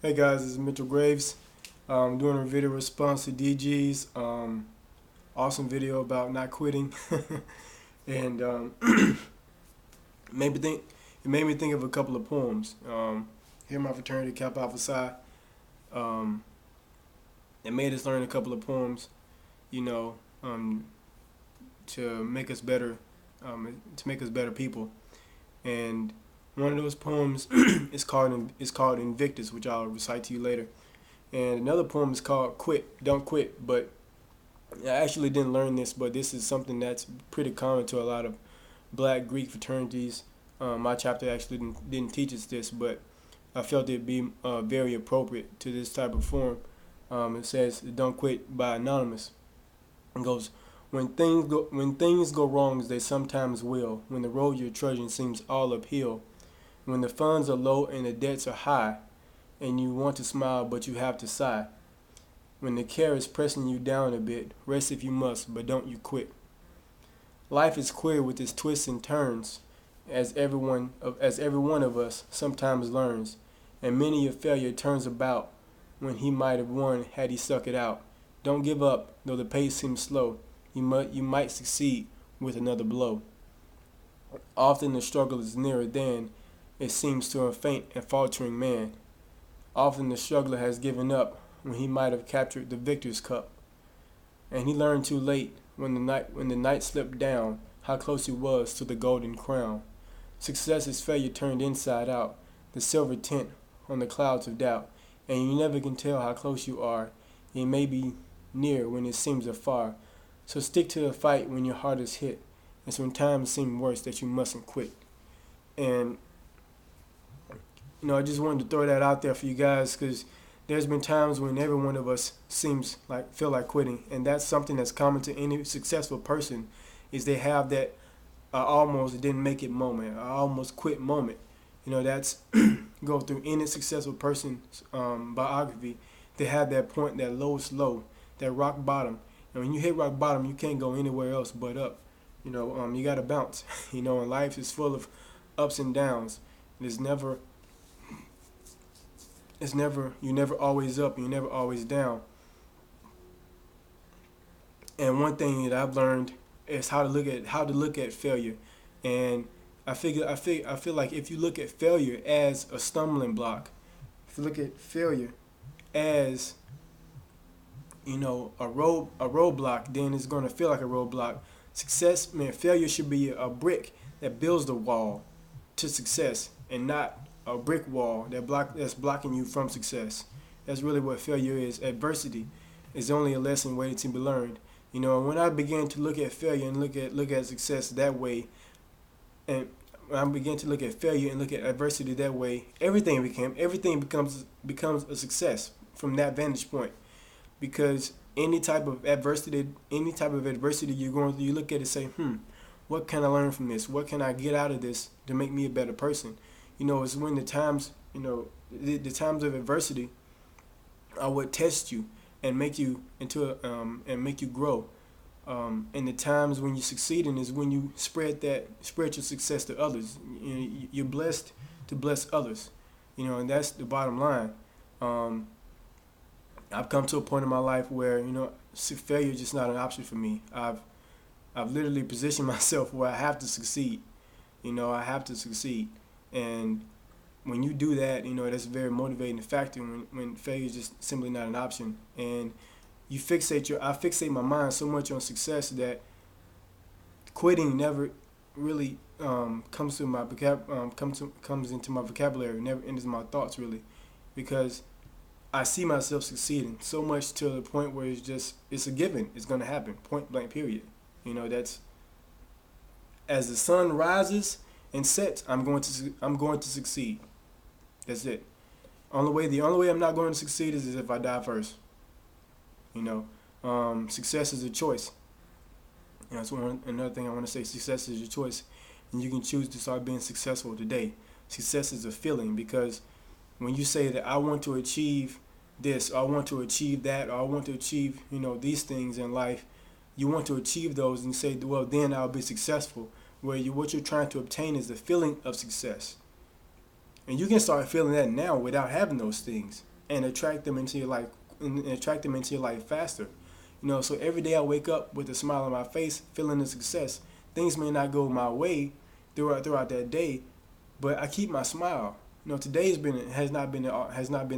Hey guys, this is Mitchell Graves. Doing a video response to DG's awesome video about not quitting, and made me think. It made me think of a couple of poems. Here, my fraternity, Kappa Alpha Psi. Um, it made us learn a couple of poems, you know, to make us better, people. And one of those poems is called Invictus, which I'll recite to you later. And another poem is called Quit, Don't Quit. But I actually didn't learn this, but this is something that's pretty common to a lot of black Greek fraternities. My chapter actually didn't teach us this, but I felt it'd be very appropriate to this type of form. It says, "Don't Quit" by Anonymous. It goes, when things go wrong as they sometimes will, when the road you're trudging seems all uphill, when the funds are low and the debts are high, and you want to smile but you have to sigh. When the care is pressing you down a bit, rest if you must, but don't you quit. Life is queer with its twists and turns, as every one of us sometimes learns, and many a failure turns about when he might have won had he stuck it out. Don't give up, though the pace seems slow. You might succeed with another blow. Often the struggle is nearer than it seems to a faint and faltering man. Often the struggler has given up when he might have captured the victor's cup. And he learned too late when the night slipped down how close he was to the golden crown. Success is failure turned inside out, the silver tint on the clouds of doubt, and you never can tell how close you are. It may be near when it seems afar. So stick to the fight when your heart is hit. It's when times seem worse that you mustn't quit. And I just wanted to throw that out there for you guys because there's been times when every one of us feel like quitting, and that's something that's common to any successful person. Is they have that I almost didn't make it moment, I almost quit moment. That's go through any successful person's biography. They have that point, that lowest low, that rock bottom. And when you hit rock bottom, you can't go anywhere else but up. You got to bounce. And life is full of ups and downs. It's never you're never always up, you're never always down. And one thing that I've learned is how to look at failure. And I feel like if you look at failure as a stumbling block, if you look at failure as a roadblock, then it's going to feel like a roadblock. Failure should be a brick that builds the wall to success, and not a brick wall that's blocking you from success. That's really what failure is. Adversity is only a lesson waiting to be learned. And when I began to look at failure and look at success that way, and when I began to look at failure and look at adversity that way, everything becomes a success from that vantage point. Because any type of adversity you're going through, you look at it and say, what can I learn from this? What can I get out of this to make me a better person? It's when the times of adversity are what test you and make you and make you grow. And the times when you succeeding is when you spread your success to others. You're blessed to bless others. And that's the bottom line. I've come to a point in my life where failure is just not an option for me. I've literally positioned myself where I have to succeed. I have to succeed. And when you do that, that's a very motivating factor when failure is just simply not an option. And I fixate my mind so much on success that quitting never really comes into my vocabulary, never enters my thoughts really, because I see myself succeeding so much to the point where it's a given. It's going to happen. Point blank. Period. That's as the sun rises and sets, I'm going to succeed. That's it. The only way I'm not going to succeed is if I die first. Success is a choice. That's another thing I want to say. Success is your choice, and you can choose to start being successful today. Success is a feeling, because when you say that I want to achieve this, or I want to achieve that, or I want to achieve, these things in life, you want to achieve those, and you say, well, then I'll be successful. What you're trying to obtain is the feeling of success. And you can start feeling that now without having those things. and attract them into your life, and attract them into your life faster. You know, so every day I wake up with a smile on my face, feeling the success. Things may not go my way throughout that day, but I keep my smile. You know, today's has not been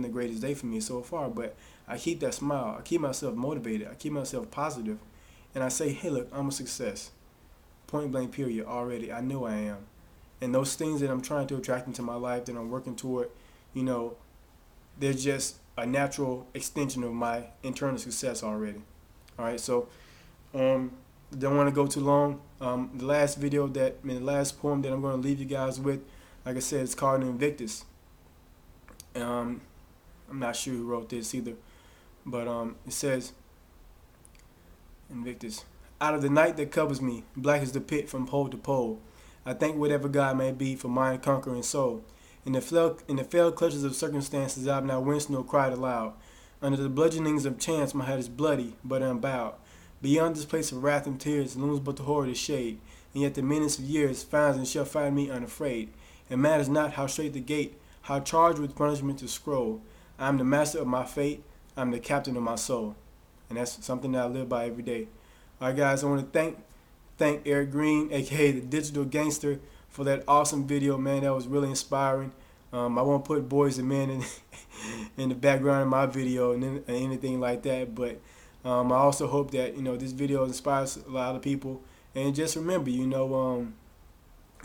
the greatest day for me so far, but I keep that smile. I keep myself motivated. I keep myself positive, and I say, hey, look, I'm a success. Point blank, period. Already, I know I am. And those things that I'm trying to attract into my life, that I'm working toward, you know, they're just a natural extension of my internal success already. All right, so don't want to go too long. The last poem that I'm going to leave you guys with, like I said, it's called Invictus. I'm not sure who wrote this either, but it says, Invictus. Out of the night that covers me, black is the pit from pole to pole. I thank whatever God may be for mind conquering soul. In the fell clutches of circumstances, I have not winced nor cried aloud. Under the bludgeonings of chance, my head is bloody, but unbowed. Beyond this place of wrath and tears looms but the horror of shade, and yet the menace of years finds and shall find me unafraid. It matters not how straight the gate, how charged with punishment to scroll. I am the master of my fate. I am the captain of my soul. And that's something that I live by every day. All right, guys, I want to thank Eric Green, aka the Digital Gangster, for that awesome video, man. That was really inspiring. I won't put boys and men in the background of my video and anything like that, but I also hope that, you know, this video inspires a lot of people. And just remember, you know,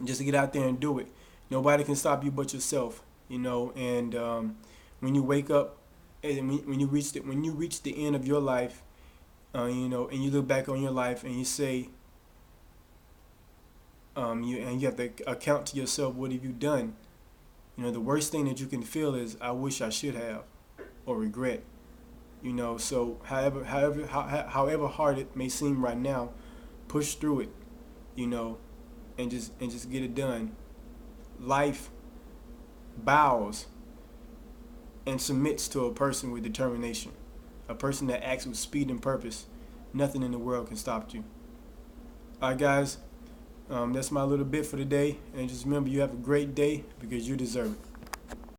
just to get out there and do it. Nobody can stop you but yourself, you know. And when you wake up, and when you reach the end of your life, you know, and you look back on your life and you say, you have to account to yourself, what have you done? You know, the worst thing that you can feel is, I wish I should have, or regret. You know, so however hard it may seem right now, push through it, you know, and just get it done. Life bows and submits to a person with determination, a person that acts with speed and purpose. Nothing in the world can stop you. All right, guys. That's my little bit for today. And just remember, you have a great day because you deserve it.